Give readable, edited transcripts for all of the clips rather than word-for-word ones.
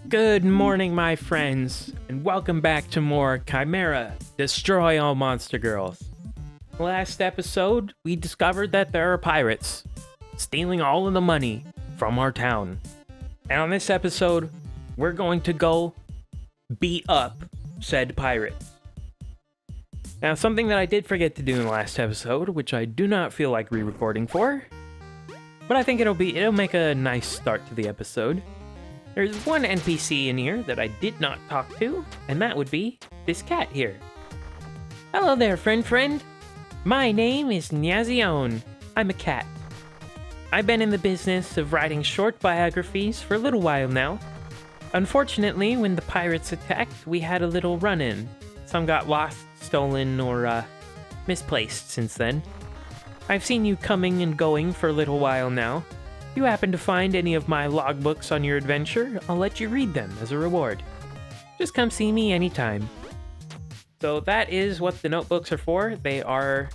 Good morning, my friends, and welcome back to more Chimera, Destroy All Monster Girls. Last episode, we discovered that there are pirates stealing all of the money from our town. And on this episode, we're going to go beat up said pirates. Now, something that I did forget to do in the last episode, which I do not feel like re-recording for, but I think it'll make a nice start to the episode. There's one NPC in here that I did not talk to, and that would be this cat here. Hello there, friend. My name is Nyazion. I'm a cat. I've been in the business of writing short biographies for a little while now. Unfortunately, when the pirates attacked, we had a little run-in. Some got lost, stolen, or misplaced since then. I've seen you coming and going for a little while now. If you happen to find any of my logbooks on your adventure, I'll let you read them as a reward. Just come see me anytime. So that is what the notebooks are for. They are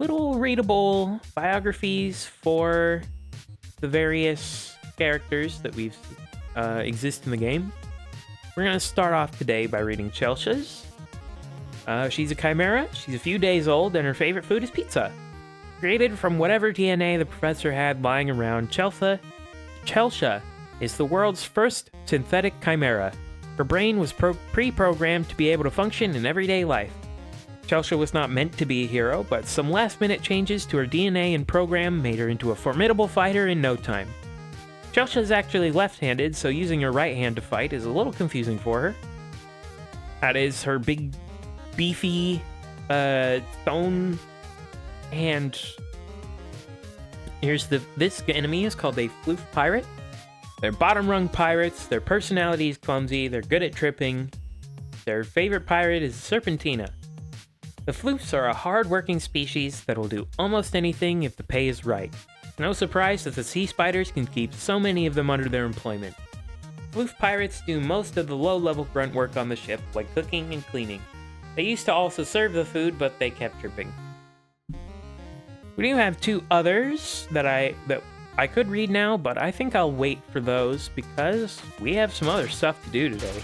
little readable biographies for the various characters that we've exist in the game. We're going to start off today by reading Chelsea's. She's a chimera, she's a few days old, and her favorite food is pizza. Created from whatever DNA the professor had lying around, Chelsea is the world's first synthetic chimera. Her brain was pre-programmed to be able to function in everyday life. Chelsea was not meant to be a hero, but some last-minute changes to her DNA and program made her into a formidable fighter in no time. Chelsea is actually left-handed, so using her right hand to fight is a little confusing for her. That is her big, beefy, stone. And here's this enemy is called a floof pirate. They're bottom rung pirates. Their personality is clumsy. They're good at tripping. Their favorite pirate is Serpentina. The floofs are a hard-working species that will do almost anything if the pay is right. No surprise that the sea spiders can keep so many of them under their employment. Floof pirates do most of the low-level grunt work on the ship, like cooking and cleaning. They used to also serve the food, but they kept tripping. We do have two others that I could read now, but I think I'll wait for those because we have some other stuff to do today.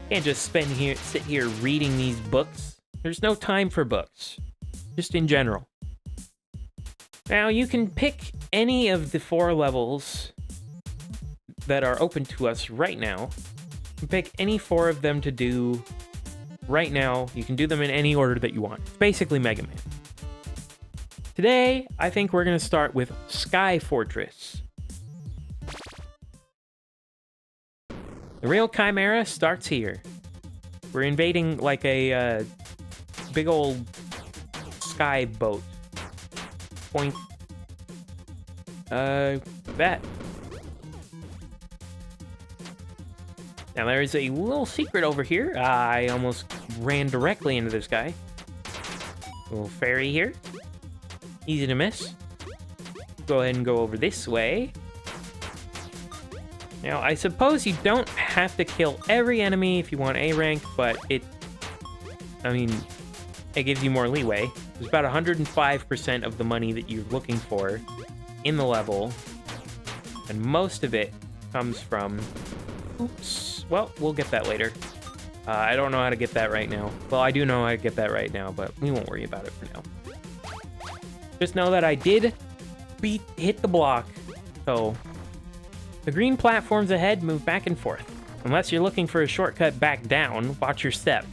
Can't just sit here reading these books. There's no time for books, just in general. Now you can pick any of the 4 levels that are open to us right now. You can pick any 4 of them to do right now. You can do them in any order that you want. It's basically Mega Man. Today, I think we're going to start with Sky Fortress. The real Chimera starts here. We're invading like a big old sky boat. Point. That. Now there is a little secret over here. I almost ran directly into this guy. Little fairy here. Easy to miss. Go ahead and go over this way. Now, I suppose you don't have to kill every enemy if you want A rank, but it gives you more leeway. There's about 105% of the money that you're looking for in the level, and most of it comes from... Oops. Well, we'll get that later. I don't know how to get that right now. Well, I do know how to get that right now, but we won't worry about it for now. Just know that I did hit the block, so the green platforms ahead move back and forth. Unless you're looking for a shortcut back down, watch your step.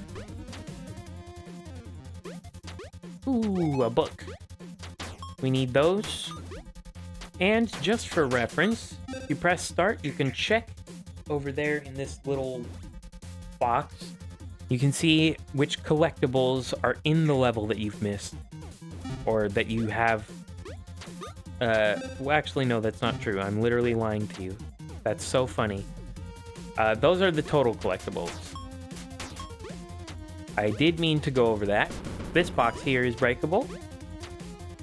Ooh, a book. We need those. And just for reference, if you press start, you can check over there in this little box. You can see which collectibles are in the level that you've missed. Or that you have... well, actually, no, that's not true. I'm literally lying to you. That's so funny. Those are the total collectibles. I did mean to go over that. This box here is breakable.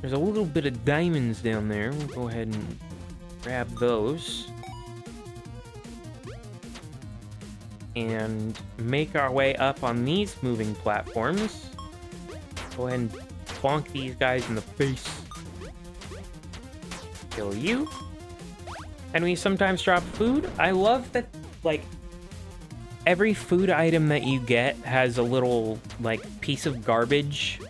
There's a little bit of diamonds down there. We'll go ahead and grab those. And make our way up on these moving platforms. Go ahead and bonk these guys in the face. Kill you. And we sometimes drop food. I love that, like, every food item that you get has a little, like, piece of garbage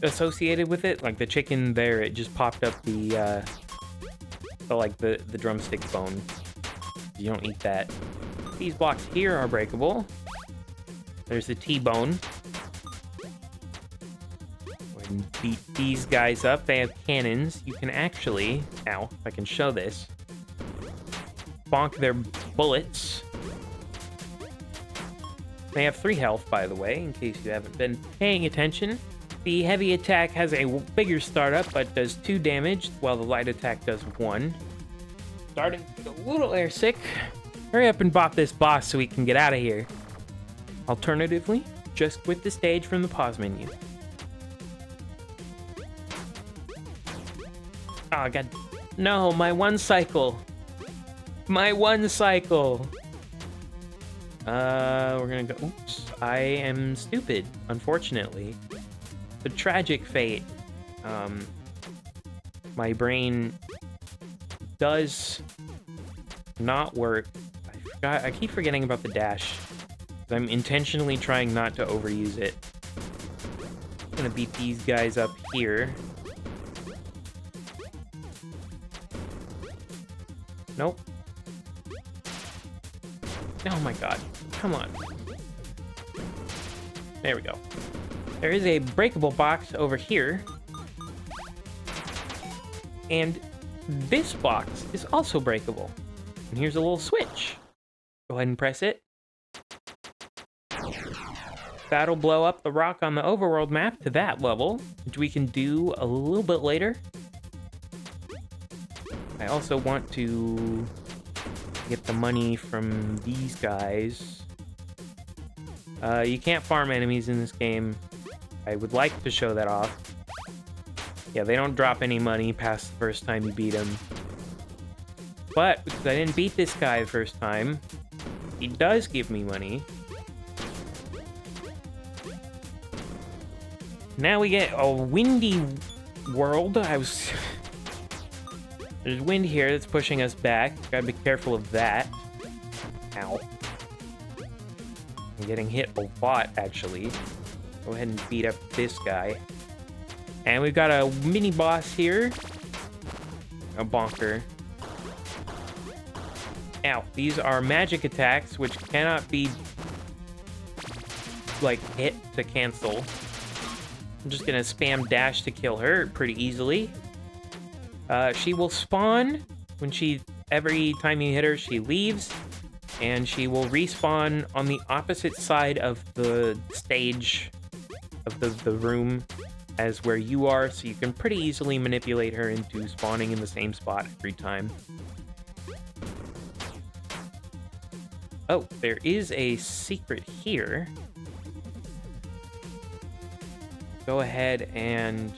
associated with it. Like the chicken there, it just popped up the drumstick bone. You don't eat that. These blocks here are breakable. There's the T-bone. And beat these guys up. They have cannons. You can actually, ow, if I can show this, bonk their bullets. They have 3 health, by the way, in case you haven't been paying attention. The heavy attack has a bigger startup, but does 2 damage, while the light attack does 1. Starting to get a little airsick. Hurry up and bop this boss so we can get out of here. Alternatively, just quit the stage from the pause menu. Oh, God. No, my 1 cycle. My 1 cycle. We're gonna go... Oops. I am stupid, unfortunately. The tragic fate. My brain does not work. I keep forgetting about the dash. I'm intentionally trying not to overuse it. I'm gonna beat these guys up here. Nope. Oh my god. Come on. There we go. There is a breakable box over here. And this box is also breakable. And here's a little switch. Go ahead and press it. That'll blow up the rock on the overworld map to that level, which we can do a little bit later. I also want to get the money from these guys. You can't farm enemies in this game. I would like to show that off. Yeah, they don't drop any money past the first time you beat them. But, because I didn't beat this guy the first time, he does give me money. Now we get a windy world. There's wind here that's pushing us back. Gotta be careful of that. Ow. I'm getting hit a lot, actually. Go ahead and beat up this guy. And we've got a mini boss here. A bonker. Ow. These are magic attacks, which cannot be, like, hit to cancel. I'm just gonna spam dash to kill her pretty easily. She will spawn when every time you hit her, she leaves. And she will respawn on the opposite side of the stage, of the room, as where you are, so you can pretty easily manipulate her into spawning in the same spot every time. Oh, there is a secret here. Go ahead and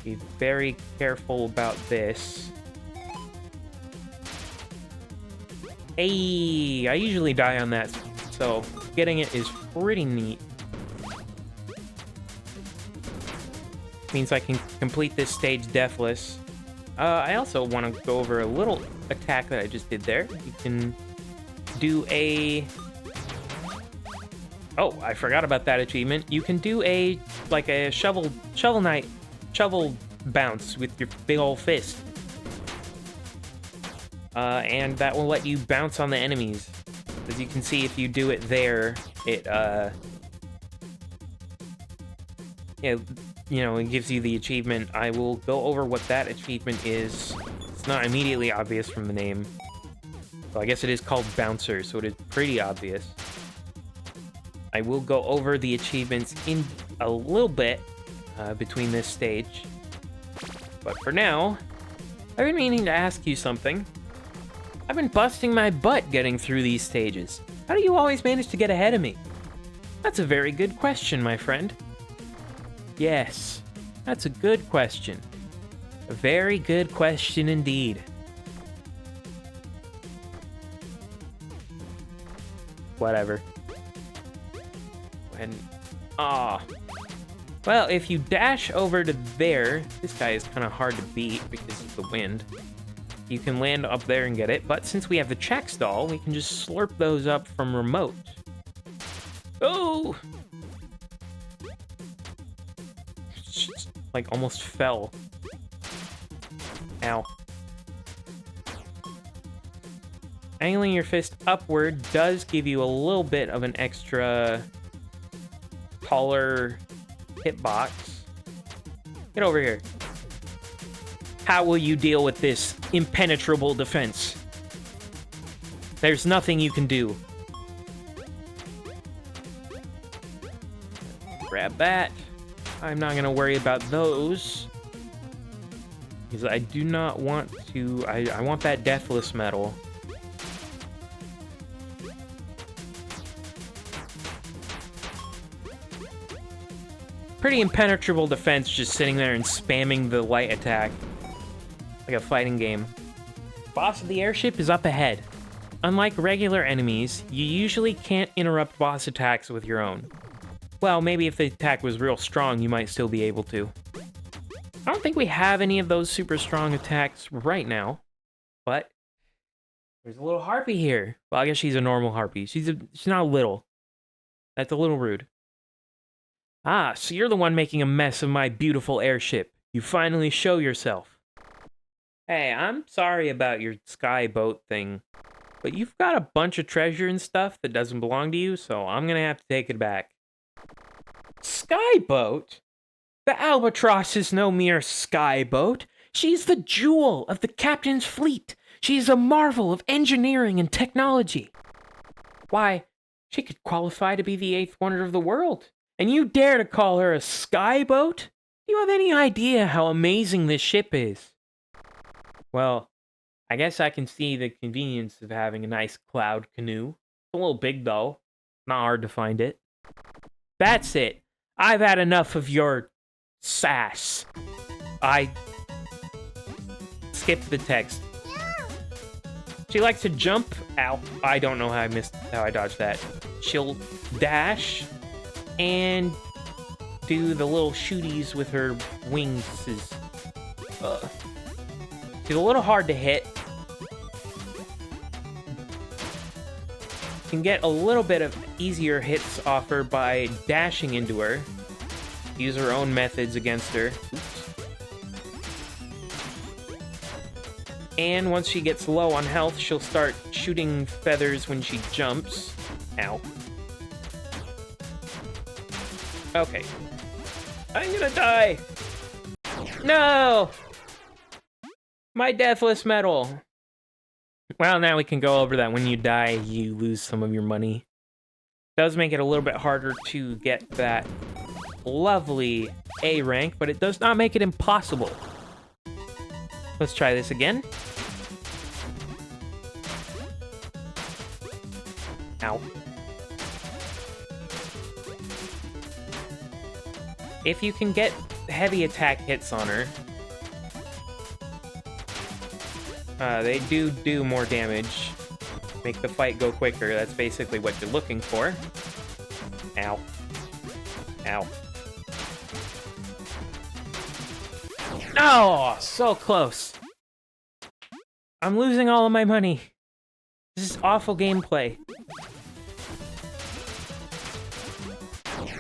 be very careful about this. Hey, I usually die on that, so getting it is pretty neat. Means I can complete this stage deathless. I also want to go over a little attack that I just did there. You can do a... Oh, I forgot about that achievement. You can do a shovel bounce with your big old fist. And that will let you bounce on the enemies. As you can see, if you do it there, it, yeah, you know, it gives you the achievement. I will go over what that achievement is. It's not immediately obvious from the name. Well, I guess it is called Bouncer, so it is pretty obvious. I will go over the achievements in a little bit between this stage. But for now, I've been meaning to ask you something. I've been busting my butt getting through these stages. How do you always manage to get ahead of me? That's a very good question, my friend. Yes, that's a good question. A very good question indeed. Whatever. And, well, Well, if you dash over to there, this guy is kind of hard to beat because of the wind. You can land up there and get it, but since we have the check stall, we can just slurp those up from remote. Oh! Just, like, almost fell. Ow. Angling your fist upward does give you a little bit of an extra taller hitbox. Get over here. How will you deal with this impenetrable defense? There's nothing you can do. Grab that. I'm not gonna worry about those. Because I do not want to... I want that deathless metal. Pretty impenetrable defense, just sitting there and spamming the light attack. Like a fighting game. Boss of the airship is up ahead. Unlike regular enemies, you usually can't interrupt boss attacks with your own. Well, maybe if the attack was real strong, you might still be able to. I don't think we have any of those super strong attacks right now, but there's a little harpy here. Well, I guess she's a normal harpy. She's not a little. That's a little rude. Ah, so you're the one making a mess of my beautiful airship. You finally show yourself. Hey, I'm sorry about your sky boat thing, but you've got a bunch of treasure and stuff that doesn't belong to you, so I'm gonna have to take it back. Sky boat? The Albatross is no mere sky boat. She's the jewel of the captain's fleet. She's a marvel of engineering and technology. Why, she could qualify to be the 8th wonder of the world. And you dare to call her a sky boat? Do you have any idea how amazing this ship is? Well, I guess I can see the convenience of having a nice cloud canoe. It's a little big, though. Not hard to find it. That's it. I've had enough of your sass. I skipped the text. She likes to jump. Ow. I don't know how I dodged that. She'll dash and do the little shooties with her wings. She's a little hard to hit. Can get a little bit of easier hits off her by dashing into her. Use her own methods against her. Oops. And once she gets low on health, she'll start shooting feathers when she jumps. Ow. Okay. I'm gonna die! No! My deathless metal! Well, now we can go over that. When you die, you lose some of your money. Does make it a little bit harder to get that lovely A rank, but it does not make it impossible. Let's try this again. Ow. If you can get heavy attack hits on her, they do more damage. Make the fight go quicker. That's basically what you're looking for. Ow. Ow. Oh, so close. I'm losing all of my money. This is awful gameplay.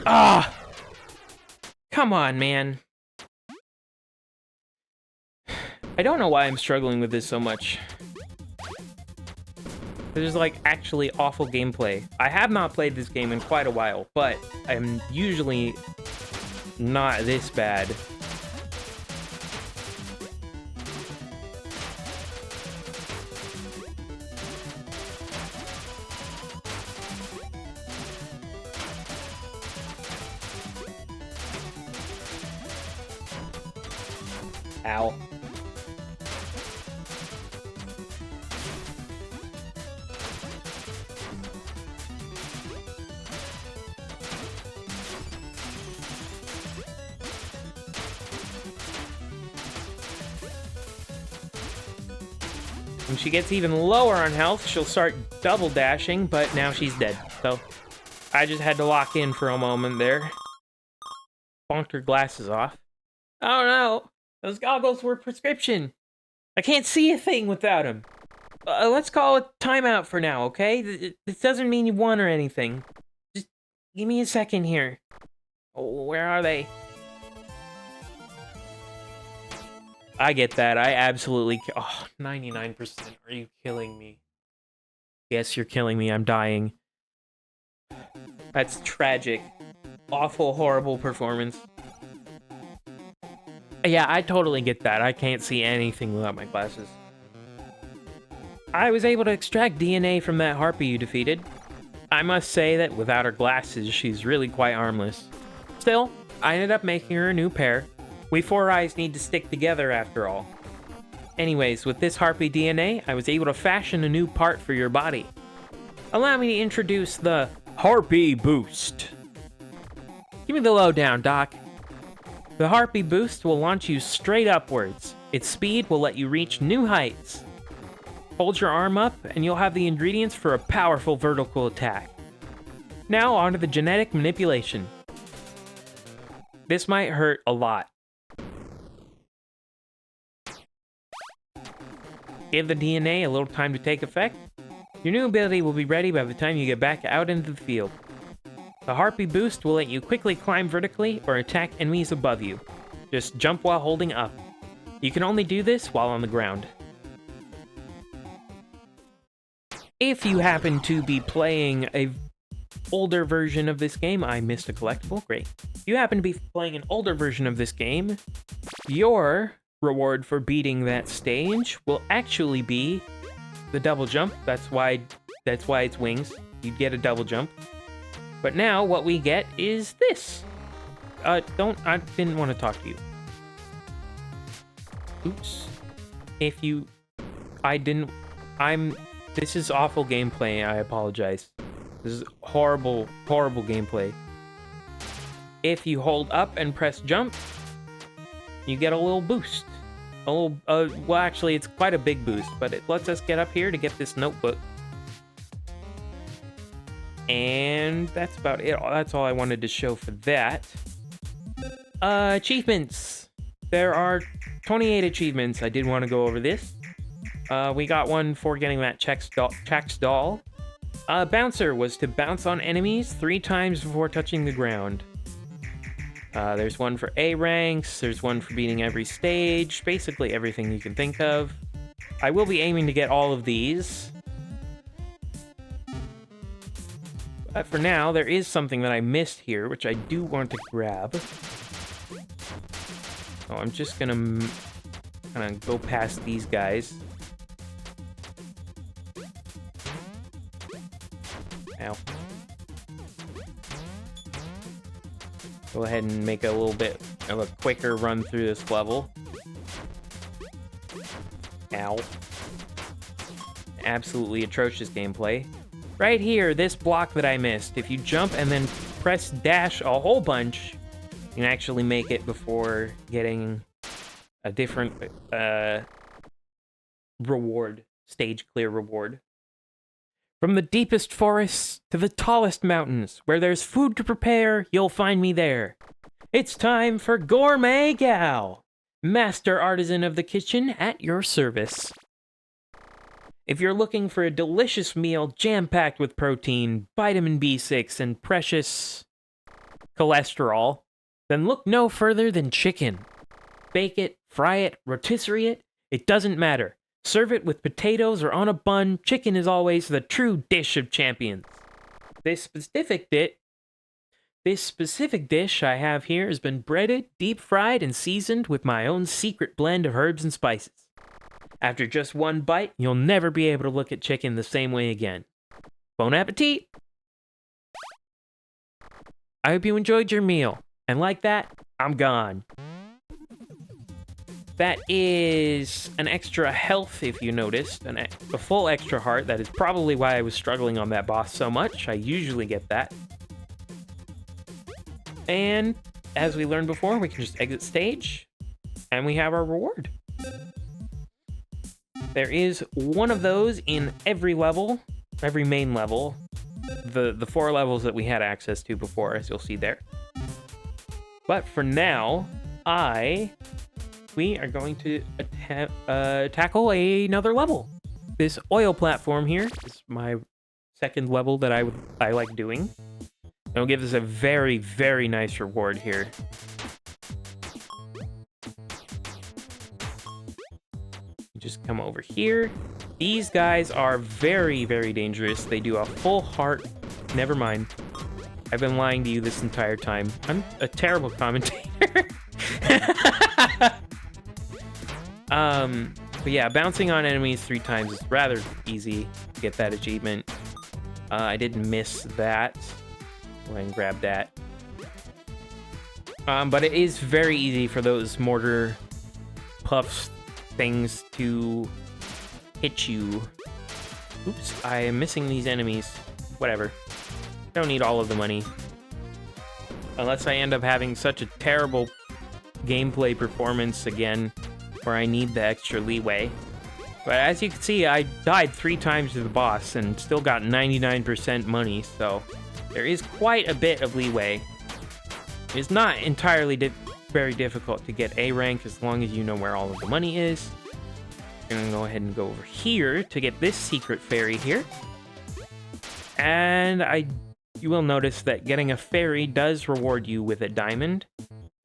Ah! Come on, man. I don't know why I'm struggling with this so much. This is like actually awful gameplay. I have not played this game in quite a while, but I'm usually not this bad. Ow. When she gets even lower on health, she'll start double dashing, but now she's dead. So I just had to lock in for a moment there. bonked her glasses off. Oh no, those goggles were prescription. I can't see a thing without them. Let's call it timeout for now, okay? This doesn't mean you won or anything. Just give me a second here. Oh, where are they? I get that. I absolutely... Oh, 99%. Are you killing me? Yes, you're killing me. I'm dying. That's tragic. Awful, horrible performance. Yeah, I totally get that. I can't see anything without my glasses. I was able to extract DNA from that harpy you defeated. I must say that without her glasses, she's really quite harmless. Still, I ended up making her a new pair. We Four Eyes need to stick together after all. Anyways, with this harpy DNA, I was able to fashion a new part for your body. Allow me to introduce the Harpy Boost. Give me the lowdown, Doc. The Harpy Boost will launch you straight upwards. Its speed will let you reach new heights. Hold your arm up, and you'll have the ingredients for a powerful vertical attack. Now, onto the genetic manipulation. This might hurt a lot. Give the DNA a little time to take effect. Your new ability will be ready by the time you get back out into the field. The Harpy Boost will let you quickly climb vertically or attack enemies above you. Just jump while holding up. You can only do this while on the ground. If you happen to be playing a older version of this game, I missed a collectible, great. If you happen to be playing an older version of this game, your reward for beating that stage will actually be the double jump. That's why it's wings. You get a double jump. But now what we get is this. I didn't want to talk to you. Oops. This is awful gameplay. I apologize. This is horrible, horrible gameplay. If you hold up and press jump, you get a little boost. Well, actually, it's quite a big boost, but it lets us get up here to get this notebook. And that's about it. That's all I wanted to show for that. Achievements. There are 28 achievements. I did want to go over this. We got one for getting that Chex doll. Bouncer was to bounce on enemies 3 times before touching the ground. There's one for A ranks, there's one for beating every stage, basically everything you can think of. I will be aiming to get all of these. But for now, there is something that I missed here, which I do want to grab. So I'm just gonna kind of go past these guys. Ow. Go ahead and make a little bit of a quicker run through this level. Ow. Absolutely atrocious gameplay. Right here, this block that I missed, if you jump and then press dash a whole bunch, you can actually make it before getting a different reward, stage clear reward. From the deepest forests to the tallest mountains, where there's food to prepare, you'll find me there. It's time for Gourmet Gal, master artisan of the kitchen at your service. If you're looking for a delicious meal jam-packed with protein, vitamin B6, and precious cholesterol, then look no further than chicken. Bake it, fry it, rotisserie it, it doesn't matter. Serve it with potatoes or on a bun, chicken is always the true dish of champions. This specific dish I have here has been breaded, deep-fried, and seasoned with my own secret blend of herbs and spices. After just one bite, you'll never be able to look at chicken the same way again. Bon appetit! I hope you enjoyed your meal, and like that, I'm gone. That is an extra health, if you noticed, a full extra heart. That is probably why I was struggling on that boss so much. I usually get that. And as we learned before, we can just exit stage, and we have our reward. There is one of those in every level, every main level, the 4 levels that we had access to before, as you'll see there. But for now, we are going to tackle another level. This oil platform here is my second level that I like doing. It'll give us a very, very nice reward here. Just come over here. These guys are very, very dangerous. They do a full heart. Never mind. I've been lying to you this entire time. I'm a terrible commentator. But yeah, bouncing on enemies 3 times is rather easy to get that achievement. I didn't miss that. Go ahead and grab that. But it is very easy for those mortar puffs things to hit you. Oops, I am missing these enemies. Whatever. Don't need all of the money. Unless I end up having such a terrible gameplay performance again, where I need the extra leeway. But as you can see, I died 3 times to the boss and still got 99% money, so there is quite a bit of leeway. It's not entirely very difficult to get A rank as long as you know where all of the money is. I'm gonna go ahead and go over here to get this secret fairy here. And you will notice that getting a fairy does reward you with a diamond.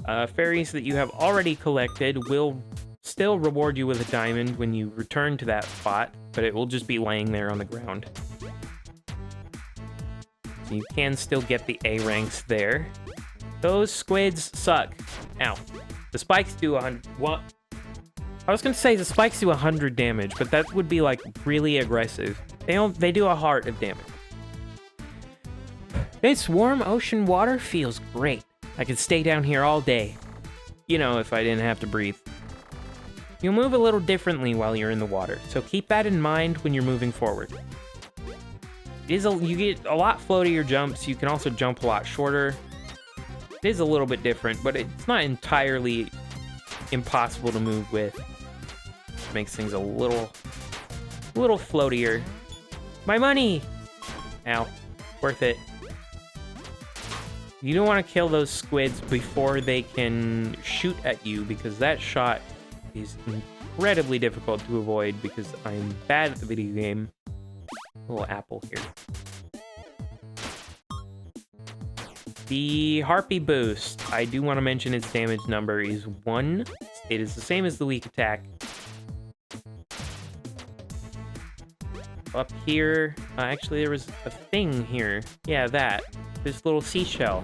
Fairies that you have already collected will still reward you with a diamond when you return to that spot, but it will just be laying there on the ground. So you can still get the A ranks there. Those squids suck. Ow. The spikes do 100... What? I was gonna say the spikes do 100 damage, but that would be like really aggressive. They do a heart of damage. This warm ocean water feels great. I could stay down here all day. You know, if I didn't have to breathe. You'll move a little differently while you're in the water, so keep that in mind when you're moving forward. You get a lot floatier jumps. You can also jump a lot shorter. It is a little bit different, but it's not entirely impossible to move with. Makes things a little floatier. My money! Ow. Worth it. You don't want to kill those squids before they can shoot at you, because that shot is incredibly difficult to avoid because I'm bad at the video game. Little apple here. The Harpy Boost, I do want to mention its damage number is 1. It is the same as the weak attack. Up here, actually there was a thing here. Yeah, that. This little seashell.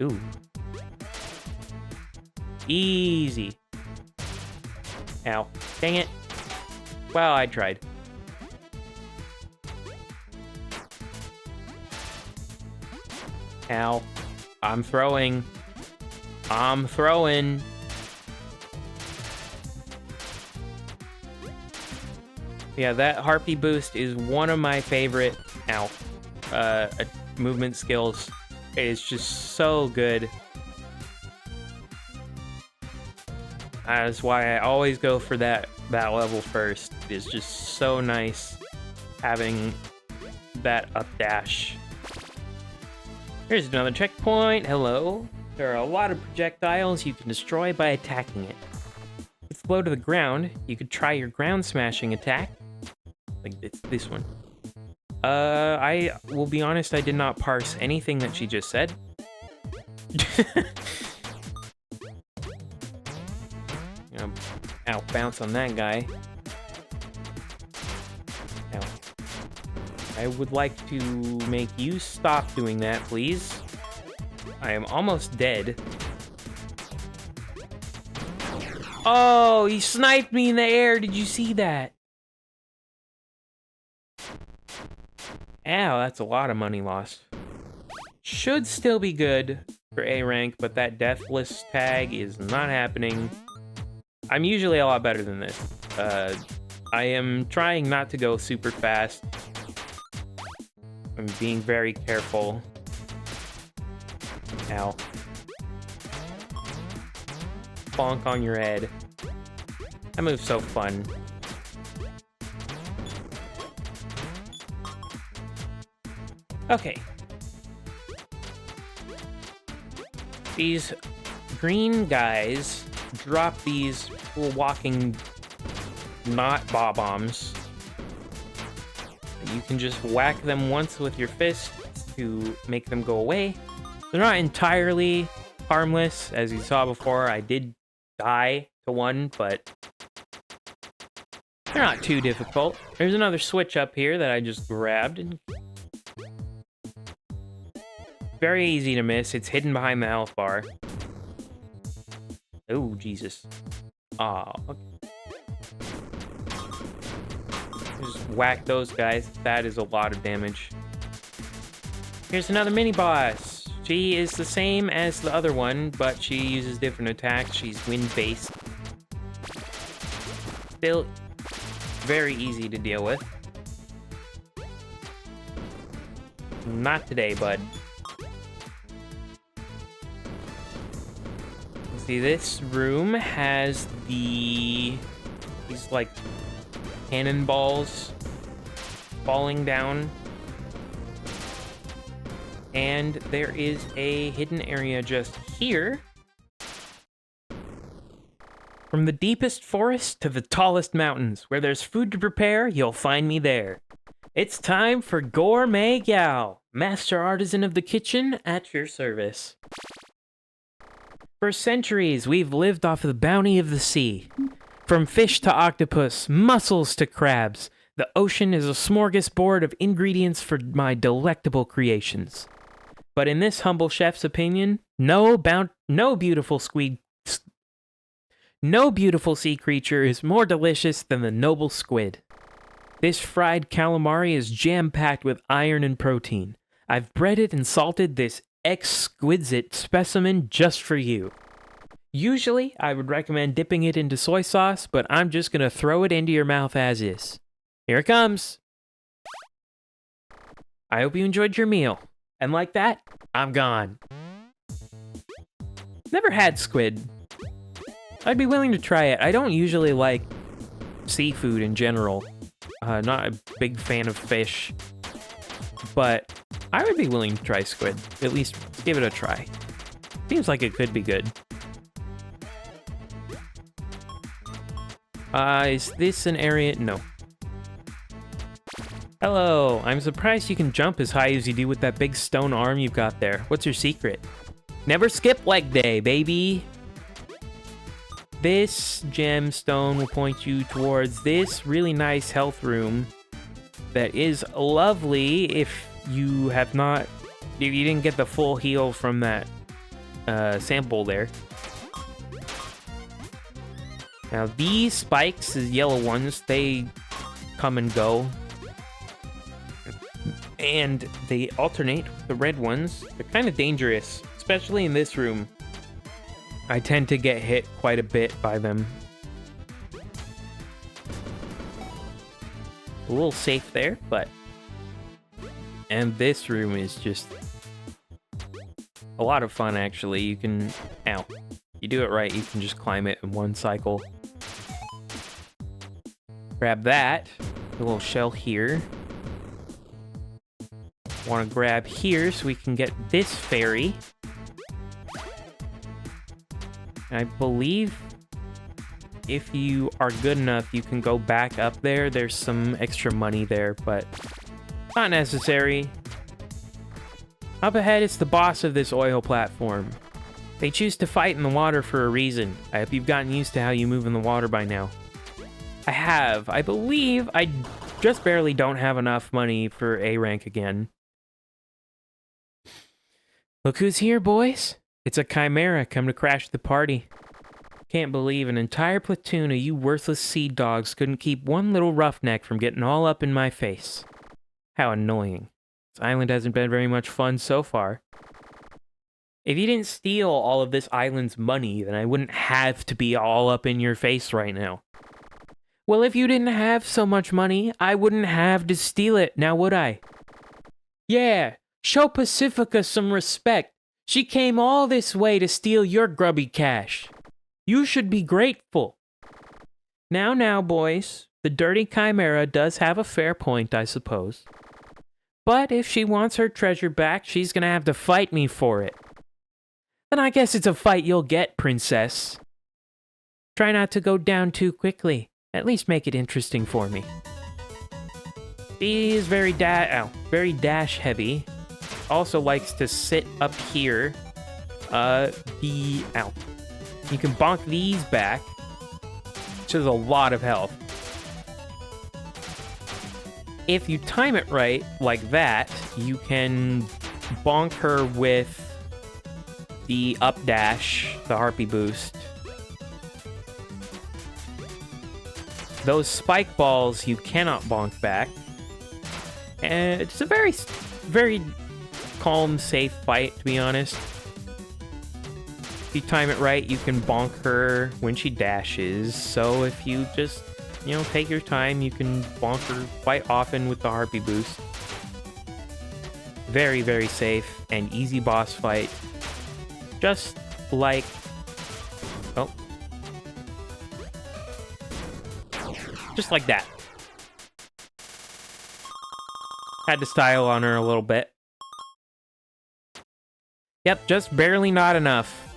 Ooh. Easy. Ow. Dang it. Well, I tried. Ow. I'm throwing. Yeah, that Harpy Boost is one of my favorite, movement skills. It's just so good. That's why I always go for that level first. It's just so nice having that up dash. Here's another checkpoint. Hello. There are a lot of projectiles you can destroy by attacking it. If it's low to the ground, you could try your ground smashing attack. Like it's this one. I will be honest, I did not parse anything that she just said. Ow, bounce on that guy. Ow. I would like to make you stop doing that, please. I am almost dead. Oh, he sniped me in the air. Did you see that? Ow, that's a lot of money lost. Should still be good for A rank, but that deathless tag is not happening. I'm usually a lot better than this. I am trying not to go super fast. I'm being very careful. Ow. Bonk on your head. That move's so fun. Okay. These green guys drop these walking not bob-ombs. You can just whack them once with your fist to make them go away. They're not entirely harmless. As you saw before, I did die to one, but they're not too difficult. There's another switch up here that I just grabbed. And very easy to miss. It's hidden behind the health bar. Oh, Jesus. Aw. Okay. Just whack those guys. That is a lot of damage. Here's another mini-boss. She is the same as the other one, but she uses different attacks. She's wind-based. Still very easy to deal with. Not today, bud. See, this room has these like cannonballs falling down. And there is a hidden area just here. From the deepest forest to the tallest mountains, where there's food to prepare, you'll find me there. It's time for Gourmet Gal, master artisan of the kitchen, at your service. For centuries, we've lived off the bounty of the sea. From fish to octopus, mussels to crabs, the ocean is a smorgasbord of ingredients for my delectable creations. But in this humble chef's opinion, no beautiful sea creature is more delicious than the noble squid. This fried calamari is jam-packed with iron and protein. I've breaded and salted this exquisite specimen just for you. Usually, I would recommend dipping it into soy sauce, but I'm just gonna throw it into your mouth as is. Here it comes! I hope you enjoyed your meal. And like that, I'm gone. Never had squid. I'd be willing to try it. I don't usually like seafood in general. Not a big fan of fish. But I would be willing to try squid. At least give it a try. Seems like it could be good. Is this an area? No. Hello, I'm surprised you can jump as high as you do with that big stone arm you've got there. What's your secret? Never skip leg day, baby! This gemstone will point you towards this really nice health room that is lovely if you have not... if you didn't get the full heal from that sample there. Now these spikes, the yellow ones, they come and go. And they alternate with the red ones. They're kind of dangerous, especially in this room. I tend to get hit quite a bit by them. A little safe there, but... And this room is just... a lot of fun, actually. You can... ow. You do it right, you can just climb it in one cycle. Grab that. A little shell here. Want to grab here so we can get this fairy. I believe if you are good enough, you can go back up there. There's some extra money there, but not necessary. Up ahead is the boss of this oil platform. They choose to fight in the water for a reason. I hope you've gotten used to how you move in the water by now. I have. I believe I just barely don't have enough money for A rank again. Look who's here, boys. It's a Khimera come to crash the party. Can't believe an entire platoon of you worthless sea dogs couldn't keep one little roughneck from getting all up in my face. How annoying. This island hasn't been very much fun so far. If you didn't steal all of this island's money, then I wouldn't have to be all up in your face right now. Well, if you didn't have so much money, I wouldn't have to steal it, now would I? Yeah. Show Pacifica some respect. She came all this way to steal your grubby cash. You should be grateful. Now, boys. The dirty Khimera does have a fair point, I suppose. But if she wants her treasure back, she's gonna have to fight me for it. Then I guess it's a fight you'll get, princess. Try not to go down too quickly. At least make it interesting for me. He is very dash heavy. Also likes to sit up here. You can bonk these back, which is a lot of health. If you time it right, like that, you can bonk her with the up dash, the harpy boost. Those spike balls you cannot bonk back. And it's a very, very calm, safe fight, to be honest. If you time it right, you can bonk her when she dashes. So if you just, take your time, you can bonk her quite often with the harpy boost. Very, very safe and easy boss fight. Just like... Oh. Just like that. Had to style on her a little bit. Yep, just barely not enough.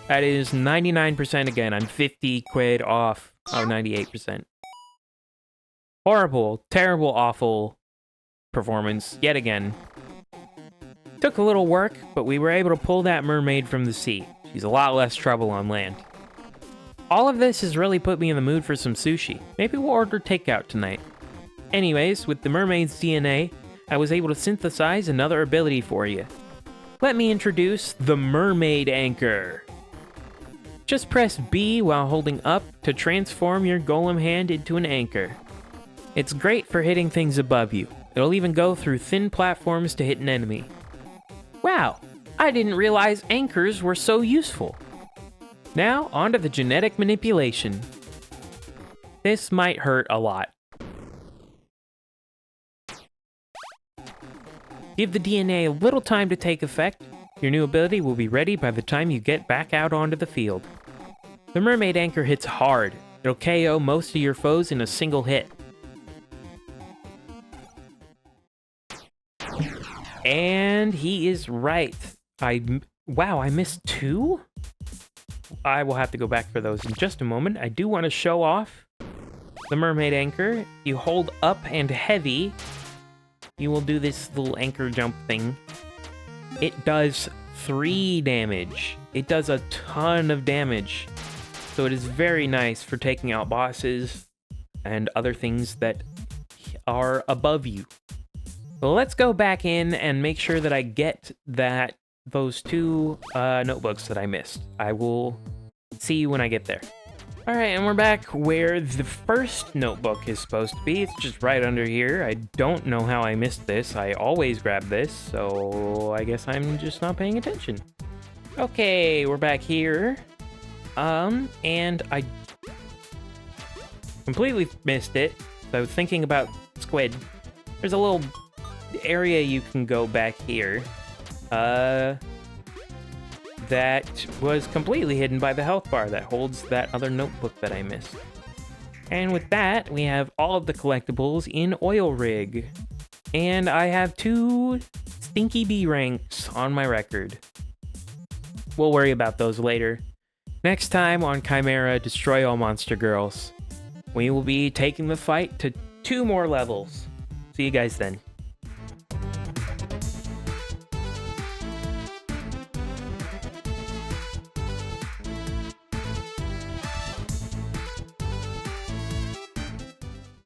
That is 99% again. I'm 50 quid off. Oh, 98%. Horrible, terrible, awful performance yet again. Took a little work, but we were able to pull that mermaid from the sea. She's a lot less trouble on land. All of this has really put me in the mood for some sushi. Maybe we'll order takeout tonight. Anyways, with the mermaid's DNA, I was able to synthesize another ability for you. Let me introduce the Mermaid Anchor. Just press B while holding up to transform your golem hand into an anchor. It's great for hitting things above you. It'll even go through thin platforms to hit an enemy. Wow, I didn't realize anchors were so useful. Now, onto the genetic manipulation. This might hurt a lot. Give the DNA a little time to take effect. Your new ability will be ready by the time you get back out onto the field. The Mermaid Anchor hits hard. It'll KO most of your foes in a single hit. And he is right. Wow, I missed 2? I will have to go back for those in just a moment. I do want to show off the Mermaid Anchor. You hold up and heavy, you will do this little anchor jump thing. It does 3 damage. It does a ton of damage. So it is very nice for taking out bosses and other things that are above you. So let's go back in and make sure that I get those 2 notebooks that I missed. I will see you when I get there. Alright, and we're back where the first notebook is supposed to be. It's just right under here. I don't know how I missed this. I always grab this, so I guess I'm just not paying attention. Okay, we're back here. And I completely missed it. So I was thinking about squid. There's a little area you can go back here. That was completely hidden by the health bar that holds that other notebook that I missed. And with that, we have all of the collectibles in Oil Rig. And I have 2 Stinky B ranks on my record. We'll worry about those later. Next time on Khimera Destroy All Monster Girls, we will be taking the fight to 2 more levels. See you guys then.